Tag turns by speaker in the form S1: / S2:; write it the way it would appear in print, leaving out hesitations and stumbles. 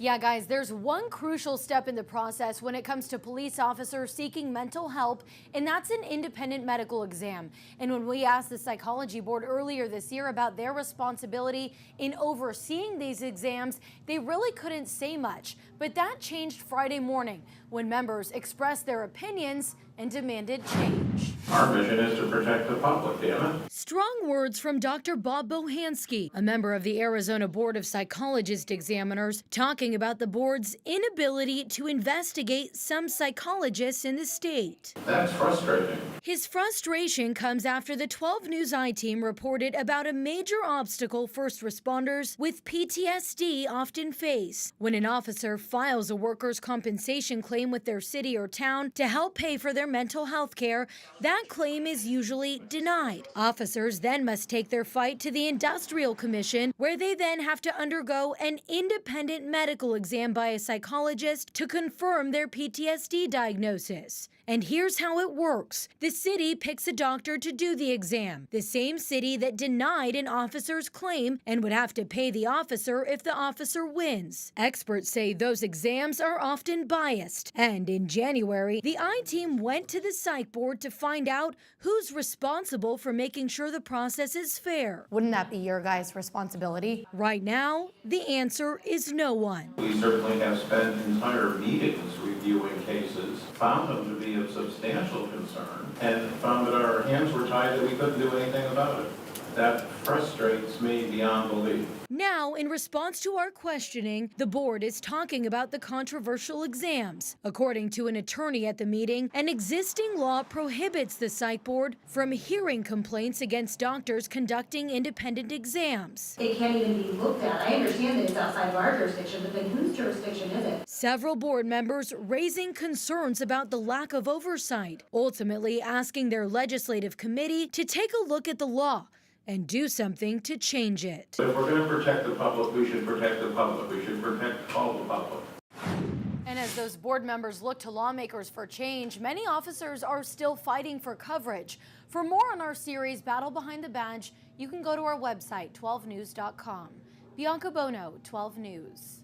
S1: Yeah, guys, there's one crucial step in the process when it comes to police officers seeking mental help, and that's an independent medical exam. And when we asked the psychology board earlier this year about their responsibility in overseeing these exams, they really couldn't say much. But that changed Friday morning when members expressed their opinions and demanded change.
S2: Our mission is to protect the public, damn it.
S1: Strong words from Dr. Bob Bohansky, a member of the Arizona Board of Psychologist Examiners, talking about the board's inability to investigate some psychologists in the state.
S2: That's frustrating.
S1: His frustration comes after the 12 News I-Team reported about a major obstacle first responders with PTSD often face. When an officer files a workers' compensation claim with their city or town to help pay for their mental health care, that claim is usually denied. Officers then must take their fight to the Industrial Commission, where they then have to undergo an independent medical exam by a psychologist to confirm their PTSD diagnosis. And here's how it works. The city picks a doctor to do the exam, the same city that denied an officer's claim and would have to pay the officer if the officer wins. Experts say those exams are often biased. And in January, the I-Team went to the psych board to find out who's responsible for making sure the process is fair.
S3: Wouldn't that be your guys' responsibility?
S1: Right now, the answer is no one.
S2: We certainly have spent entire meetings reviewing cases, found them to be of substantial concern, and found that our hands were tied that we couldn't do anything about it. That frustrates me beyond belief.
S1: Now, in response to our questioning, the board is talking about the controversial exams. According to an attorney at the meeting, an existing law prohibits the psych board from hearing complaints against doctors conducting independent exams.
S4: It can't even be looked at. I understand that it's outside of our jurisdiction, but then whose jurisdiction is it?
S1: Several board members raising concerns about the lack of oversight, ultimately asking their legislative committee to take a look at the law and do something to change it.
S2: If we're going to protect the public, we should protect the public. We should protect all the public.
S1: And as those board members look to lawmakers for change, many officers are still fighting for coverage. For more on our series, Battle Behind the Badge, you can go to our website, 12news.com. Bianca Bono, 12 News.